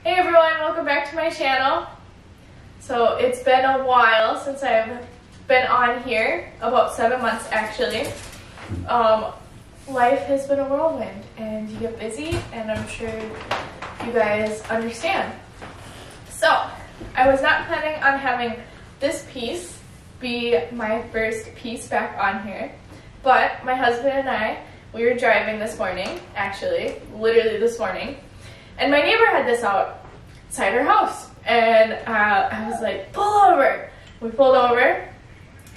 Hey everyone, welcome back to my channel. So it's been a while since I've been on here, about 7 months actually. Life has been a whirlwind and you get busy, and I'm sure you guys understand. So I was not planning on having this piece be my first piece back on here, but my husband and I, we were driving this morning, actually, literally this morning, and my neighbor had this outside her house, and I was like, pull over. We pulled over,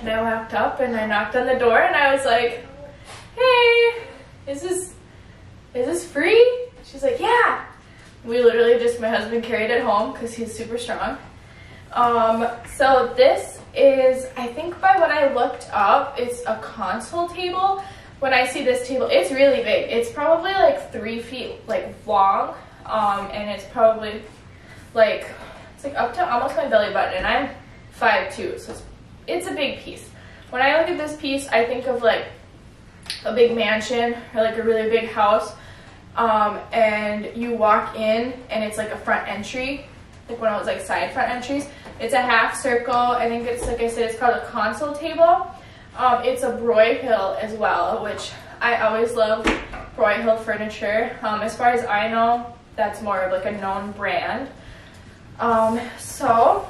and I walked up, and I knocked on the door, and I was like, hey, is this free? She's like, yeah. We literally just, my husband carried it home because he's super strong. So this is, I think by what I looked up, it's a console table. When I see this table, it's really big. It's probably like 3 feet long, and it's probably it's up to almost my belly button, and I'm 5'2", so it's a big piece. When I look at this piece, I think of like a big mansion or like a really big house, and you walk in and it's like a front entry, like one of those like side front entries. It's a half circle. I think it's, like I said, it's called a console table. It's a BROYHILL as well, which I always love BROYHILL furniture. As far as I know, that's more of like a known brand. So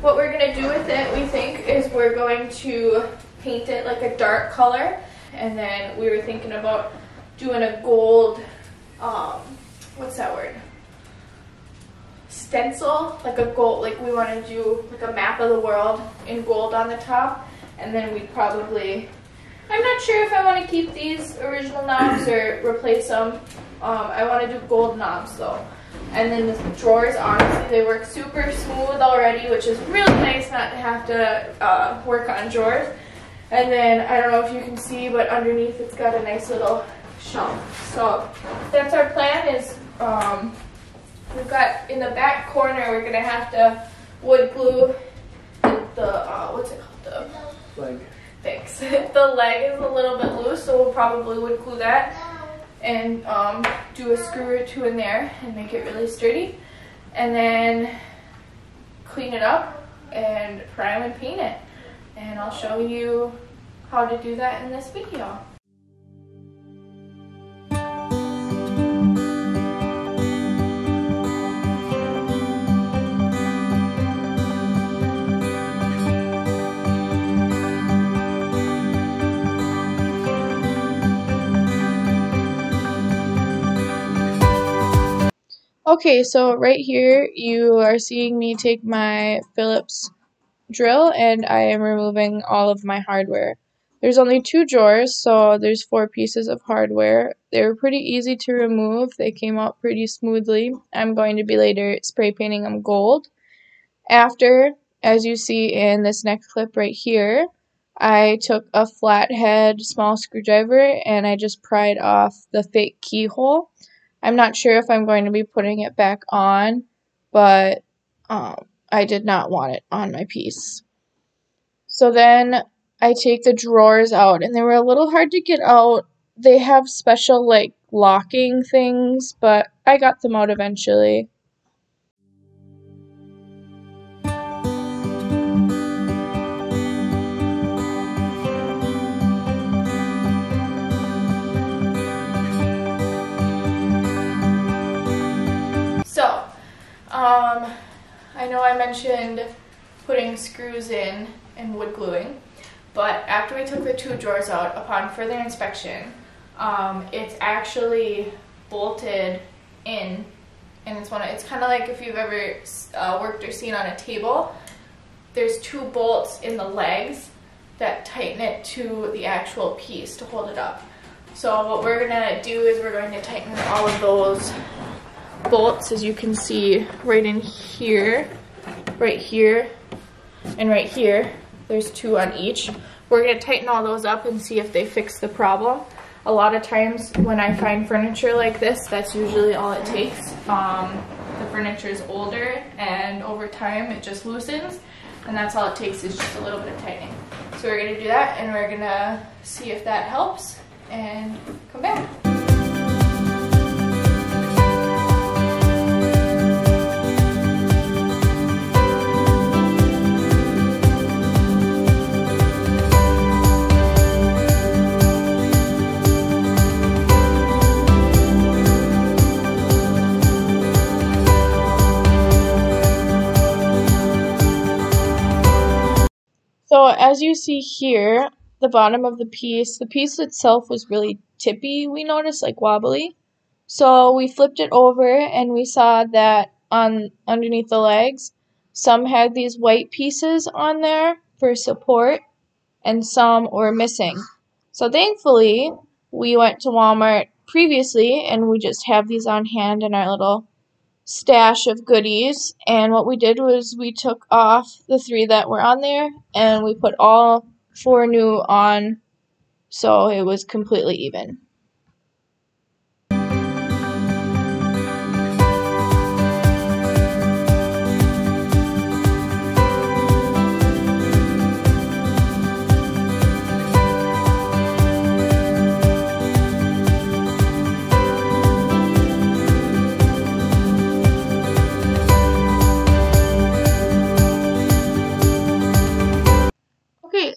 what we're going to do with it, we think, is we're going to paint it like a dark color, and then we were thinking about doing a gold, what's that word? Stencil, like a gold, like we want to do like a map of the world in gold on the top. And then we'd probably, I'm not sure if I want to keep these original knobs or replace them. I want to do gold knobs though. And then the drawers, honestly, they work super smooth already, which is really nice not to have to work on drawers. And then, I don't know if you can see, but underneath it's got a nice little shelf. So that's our plan is, we've got in the back corner, we're going to have to wood glue the, what's it called? The leg. Thanks. The leg is a little bit loose, so we'll probably wood glue that and do a screw or two in there and make it really sturdy. And then clean it up and prime and paint it. And I'll show you how to do that in this video. Okay, so right here you are seeing me take my Phillips drill, and I am removing all of my hardware. There's only 2 drawers, so there's 4 pieces of hardware. They were pretty easy to remove. They came out pretty smoothly. I'm going to be later spray painting them gold. After, as you see in this next clip right here, I took a flathead small screwdriver and I just pried off the fake keyhole. I'm not sure if I'm going to be putting it back on, but I did not want it on my piece. So then I take the drawers out, and they were a little hard to get out. They have special like locking things, but I got them out eventually. So, I know I mentioned putting screws in and wood gluing, but after we took the 2 drawers out, upon further inspection, it's actually bolted in, and it's kind of like if you've ever worked or seen on a table. There's 2 bolts in the legs that tighten it to the actual piece to hold it up. So what we're gonna do is we're going to tighten all of those bolts, as you can see right in here, right here, and right here. There's 2 on each. We're going to tighten all those up and see if they fix the problem. A lot of times when I find furniture like this, that's usually all it takes. The furniture is older, and over time it just loosens, and that's all it takes is just a little bit of tightening. So we're going to do that, and we're going to see if that helps and come back. as you see here, the bottom of the piece itself was really tippy, we noticed, like wobbly. So we flipped it over and we saw that underneath the legs, some had these white pieces on there for support and some were missing. So thankfully, we went to Walmart previously and we just have these on hand in our little stash of goodies, and what we did was we took off the 3 that were on there and we put all 4 new on, so it was completely even.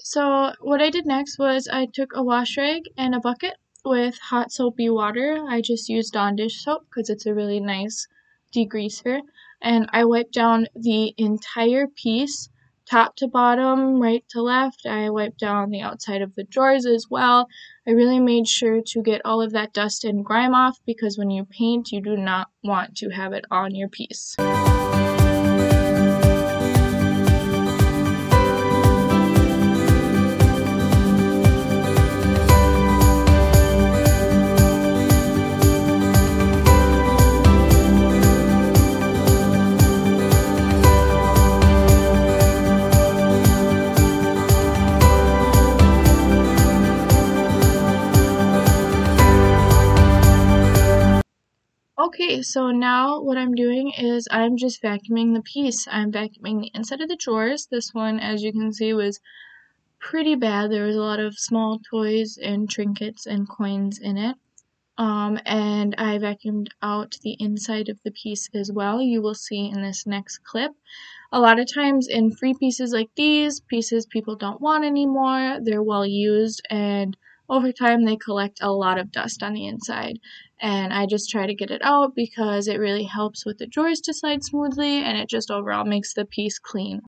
So what I did next was I took a wash rag and a bucket with hot soapy water. I just used Dawn dish soap because it's a really nice degreaser. And I wiped down the entire piece, top to bottom, right to left. I wiped down the outside of the drawers as well. I really made sure to get all of that dust and grime off because when you paint, you do not want to have it on your piece. Okay, so now what I'm doing is I'm just vacuuming the piece. I'm vacuuming the inside of the drawers. This one, as you can see, was pretty bad. There was a lot of small toys and trinkets and coins in it. And I vacuumed out the inside of the piece as well. You will see in this next clip. A lot of times in free pieces like these, pieces people don't want anymore, they're well used, and over time they collect a lot of dust on the inside. And I just try to get it out because it really helps with the drawers to slide smoothly, and it just overall makes the piece clean.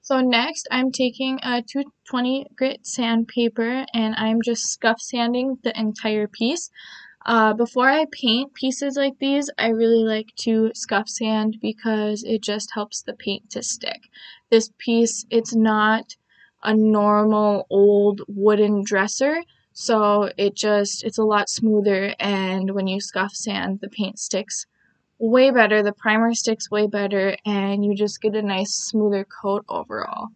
So next, I'm taking a 220 grit sandpaper and I'm just scuff sanding the entire piece. Before I paint pieces like these, I really like to scuff sand because it just helps the paint to stick. This piece, it's not a normal old wooden dresser, so it's a lot smoother, and when you scuff sand, the paint sticks way better, the primer sticks way better, and you just get a nice smoother coat overall.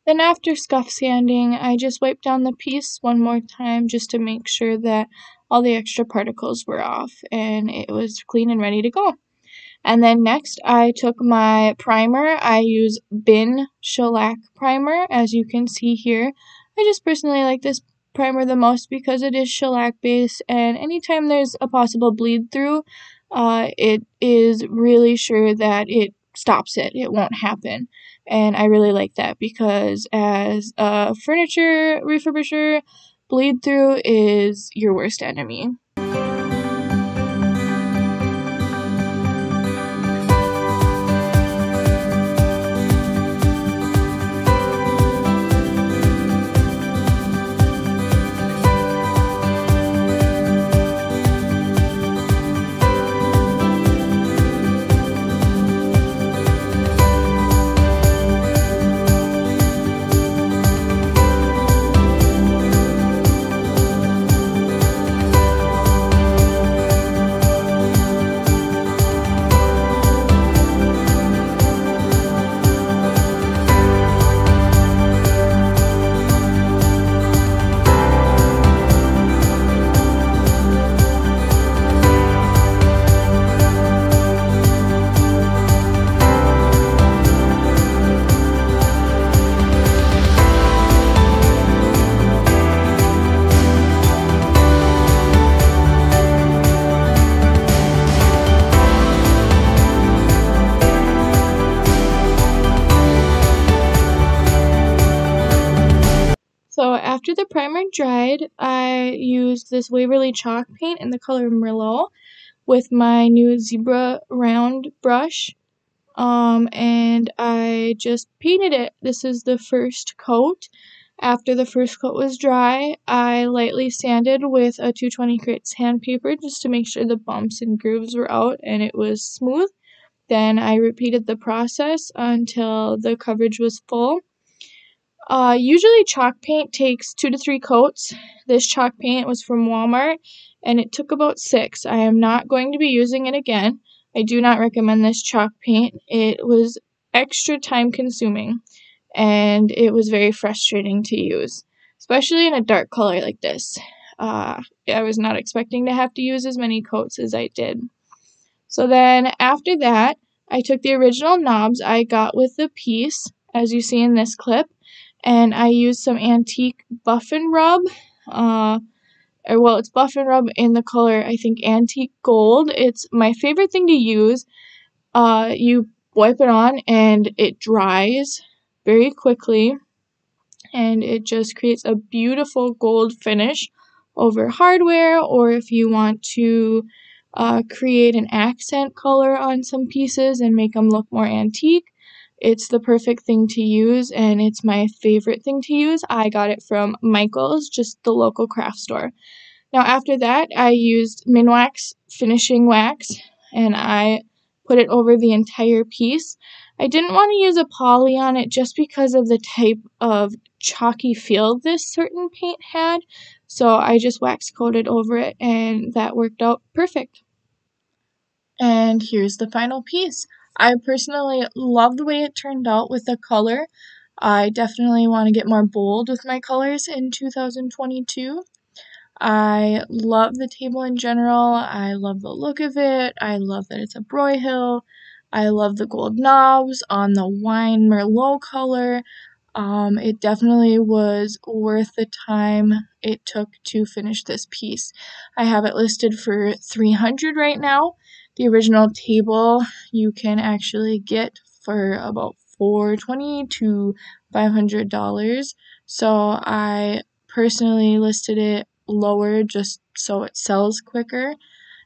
Then after scuff sanding, I just wiped down the piece one more time just to make sure that all the extra particles were off and it was clean and ready to go. And then next I took my primer. I use Bin Shellac primer, as you can see here. I just personally like this primer the most because it is shellac based, and anytime there's a possible bleed through, it is really sure that it stops it. It won't happen. And I really like that because as a furniture refurbisher, bleed through is your worst enemy. after the primer dried, I used this Waverly chalk paint in the color Merlot with my new zebra round brush. And I just painted it. This is the first coat. After the first coat was dry, I lightly sanded with a 220 grit sandpaper just to make sure the bumps and grooves were out and it was smooth. Then I repeated the process until the coverage was full. Usually chalk paint takes 2 to 3 coats. This chalk paint was from Walmart and it took about 6. I am not going to be using it again. I do not recommend this chalk paint. It was extra time consuming and it was very frustrating to use, especially in a dark color like this. I was not expecting to have to use as many coats as I did. So then after that, I took the original knobs I got with the piece, as you see in this clip, and I used some antique buff and rub. It's buff and rub in the color, I think, antique gold. It's my favorite thing to use. You wipe it on and it dries very quickly, and it just creates a beautiful gold finish over hardware, or if you want to create an accent color on some pieces and make them look more antique, it's the perfect thing to use, and it's my favorite thing to use. I got it from Michael's, just the local craft store. Now after that, I used Minwax finishing wax, and I put it over the entire piece. I didn't want to use a poly on it just because of the type of chalky feel this certain paint had, so I just wax coated over it, and that worked out perfect. And here's the final piece. I personally love the way it turned out with the color. I definitely want to get more bold with my colors in 2022. I love the table in general. I love the look of it. I love that it's a Broyhill. I love the gold knobs on the wine Merlot color. It definitely was worth the time it took to finish this piece. I have it listed for $300 right now. The original table you can actually get for about $420 to $500. So I personally listed it lower just so it sells quicker,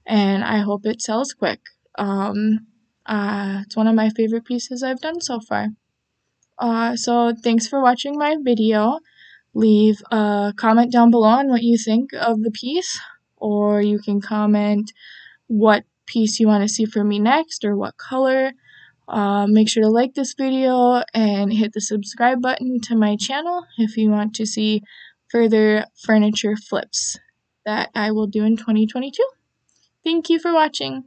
and I hope it sells quick. It's one of my favorite pieces I've done so far. So thanks for watching my video. Leave a comment down below on what you think of the piece, or you can comment what piece you want to see from me next or what color. Make sure to like this video and hit the subscribe button to my channel if you want to see further furniture flips that I will do in 2022. Thank you for watching.